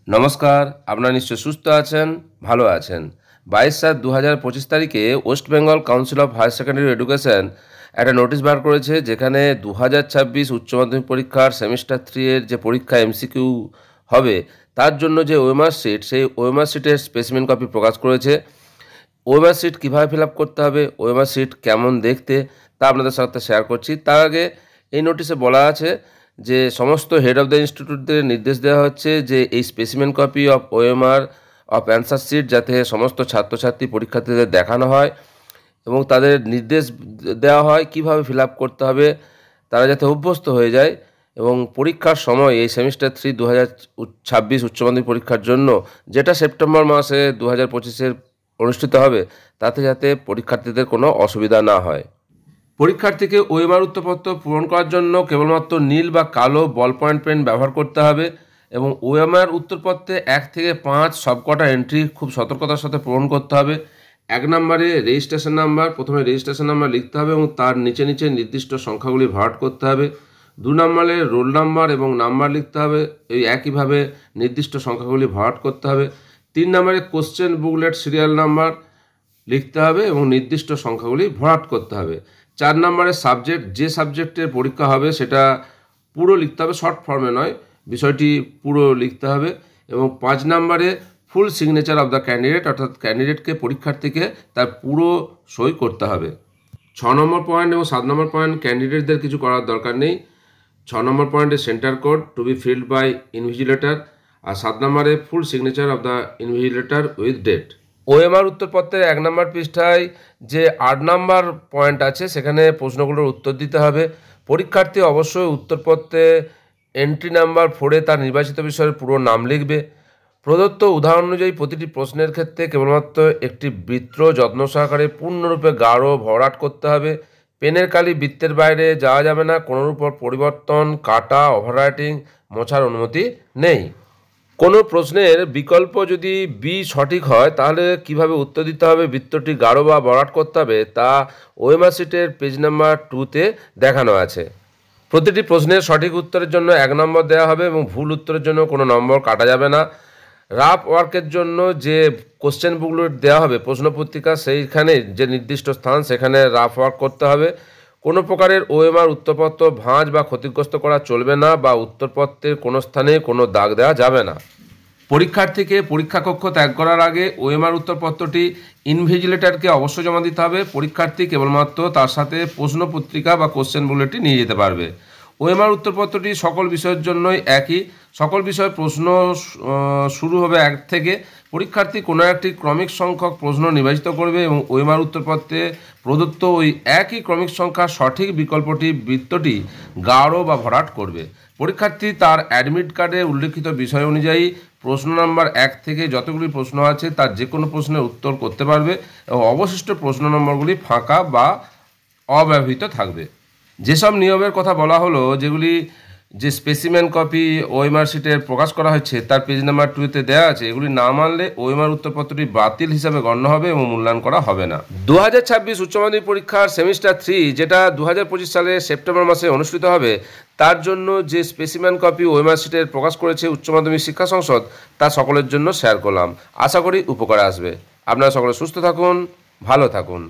নমস্কার, আপনারা নিশ্চয় সুস্থ আছেন, ভালো আছেন। 22/7/2025 তারিখে West Bengal council of higher secondary education একটা নোটিশ বার করেছে, যেখানে 2026 উচ্চ মাধ্যমিক পরীক্ষার সেমিস্টার 3 এর যে পরীক্ষা এমসিকিউ হবে, তার জন্য যে ওএমআর শিট, সেই ওএমআর শিটের স্পেসিমেন কপি প্রকাশ করেছে। ওএমআর শিট কীভাবে ফিল আপ করতে হবে, ওএমআর শিট কেমন দেখতে, তা আপনাদের সাথে শেয়ার করছি। তার আগে এই নোটিশে বলা আছে যে সমস্ত হেড অফ দ্য ইনস্টিটিউটদের নির্দেশ দেওয়া হচ্ছে যে এই specimen copy of OMR of answer sheet যাতে সমস্ত ছাত্রছাত্রী পরীক্ষার্থীদের দেখানো হয় এবং তাদের নির্দেশ দেওয়া হয় কিভাবে ফিল আপ করতে হবে, তারা যাতে অভ্যস্ত হয়ে যায় এবং পরীক্ষার সময় এই সেমিস্টার 3 2026 উচ্চ মাধ্যমিক পরীক্ষার জন্য, যেটা সেপ্টেম্বর মাসে 2025 অনুষ্ঠিত হবে, তাতে যাতে পরীক্ষার্থীদের কোনো অসুবিধা না হয়। পরীক্ষার্থীকে ওএমআর উত্তরপত্র পূরণ করার জন্য কেবলমাত্র নীল বা কালো বল পয়েন্ট পেন ব্যবহার করতে হবে এবং ওএমআর উত্তরপত্রে 1 থেকে 5 সবকটা এন্ট্রি খুব সতর্কতার সাথে পূরণ করতে হবে। 1 নম্বরে রেজিস্ট্রেশন নাম্বার, প্রথমে রেজিস্ট্রেশন নাম্বার লিখতে হবে এবং তার নিচে নিচে নির্দিষ্ট সংখ্যাগুলি ভরাট করতে হবে। 2 নম্বরে রোল নাম্বার এবং নাম্বার লিখতে হবে, এই একইভাবে নির্দিষ্ট সংখ্যাগুলি ভরাট করতে হবে। 3 নম্বরে কোশ্চেন বুকলেট সিরিয়াল নাম্বার লিখতে হবে এবং নির্দিষ্ট সংখ্যাগুলি ভরাট করতে হবে। 4 নম্বরে সাবজেক্ট, যে সাবজেক্টের পরীক্ষা হবে সেটা পুরো লিখতে হবে, শর্ট ফর্মে নয়, বিষয়টি পুরো লিখতে হবে। এবং 5 নম্বরে full signature of the candidate, অর্থাৎ ক্যান্ডিডেটকে পরীক্ষার্থীকে তার পুরো সই করতে হবে। 6 নম্বর পয়েন্ট এবং 7 নম্বর পয়েন্ট ক্যান্ডিডেটদের কিছু করার দরকার নেই। 6 নম্বর পয়েন্টে centre code to be filled by invigilator, আর 7 নম্বরে full signature of the invigilator with date. OMR উত্তরপত্রের 1 নম্বর পৃষ্ঠায় যে 8 নম্বর পয়েন্ট আছে, সেখানে প্রশ্নগুলোর উত্তর দিতে হবে। পরীক্ষার্থী অবশ্যই উত্তরপত্রে এন্ট্রি নাম্বার 4-এ তার নির্বাচিত বিষয়ের পুরো নাম লিখবে। প্রদত্ত উদাহরণ অনুযায়ী প্রতিটি প্রশ্নের ক্ষেত্রে কেবলমাত্র একটি বৃত্ত যত্ন সহকারে পূর্ণরূপে গাঢ় ভরাট করতে হবে। পেনের কালি বৃত্তের বাইরে যাওয়া যাবে না, কোনোর উপর পরিবর্তন, কাটা, ওভাররাইটিং, মোছার অনুমতি নেই। কোনো প্রশ্নের বিকল্প যদি বি সঠিক হয়, তাহলে কিভাবে উত্তর দিতে হবে, বৃত্তটি গাঢ় বা ভরাট করতে হবে, তা ওএমআর শিটের পেজ নাম্বার 2-তে দেখানো আছে। প্রতিটি প্রশ্নের সঠিক উত্তরের জন্য 1 নম্বর দেওয়া হবে এবং ভুল উত্তরের জন্য কোনো নম্বর কাটা যাবে না। রাফ ওয়ার্কের জন্য যে কোশ্চেন বুকগুলো দেওয়া হবে প্রশ্নপত্রিকা, সেইখানে যে নির্দিষ্ট স্থান, সেখানে রাফ ওয়ার্ক করতে হবে। কোনো প্রকারের ওএমআর উত্তরপত্র ভাঁজ বা ক্ষতিগ্রস্ত করা চলবে না বা উত্তরপত্রের কোনো স্থানে কোনো দাগ দেওয়া যাবে না। পরীক্ষার্থীকে পরীক্ষাকক্ষ ত্যাগ করার আগে ওএমআর উত্তরপত্রটি ইনভিজিলেটরকে অবশ্যই জমা দিতে হবে। পরীক্ষার্থী কেবলমাত্র তার সাথে প্রশ্নপত্রিকা বা কোশ্চেন বুকলেটটি নিয়ে যেতে পারবে। ওএমআর উত্তরপত্রটি সকল বিষয়ের জন্যই একই। সকল বিষয়ের প্রশ্ন শুরু হবে 1 থেকে। পরীক্ষার্থী কোনো একটি ক্রমিক সংখ্যক প্রশ্ন নির্বাচিত করবে এবং ওএমআর উত্তরপত্রে প্রদত্ত ওই একই ক্রমিক সংখ্যার সঠিক বিকল্পটি বৃত্তটি গাঢ় বা ভরাট করবে। পরীক্ষার্থী তার অ্যাডমিট কার্ডে উল্লেখিত বিষয় অনুযায়ী প্রশ্ন নাম্বার 1 থেকে যতগুলি প্রশ্ন আছে তার যে কোনো প্রশ্নের উত্তর করতে পারবে এবং অবশিষ্ট প্রশ্ন নম্বরগুলি ফাঁকা বা অব্যবহৃত থাকবে। যেসব নিয়মের কথা বলা হলো, যেগুলি যে স্পেসিমেন কপি ওএমআর শিটের প্রকাশ করা হচ্ছে তার পেজ নাম্বার 2-তে দেওয়া আছে, এগুলি না মানলে ওএমআর উত্তরপত্রটি বাতিল হিসাবে গণ্য হবে এবং মূল্যায়ন করা হবে না। 2026 উচ্চ মাধ্যমিক পরীক্ষার সেমিস্টার 3, যেটা 2025 সালের সেপ্টেম্বর মাসে অনুষ্ঠিত হবে, তার জন্য যে স্পেসিমেন কপি ওএমআর শিটের প্রকাশ করেছে উচ্চ মাধ্যমিক শিক্ষা সংসদ, তা সকলের জন্য শেয়ার করলাম। আশা করি উপকারে আসবে। আপনারা সকলে সুস্থ থাকুন, ভালো থাকুন।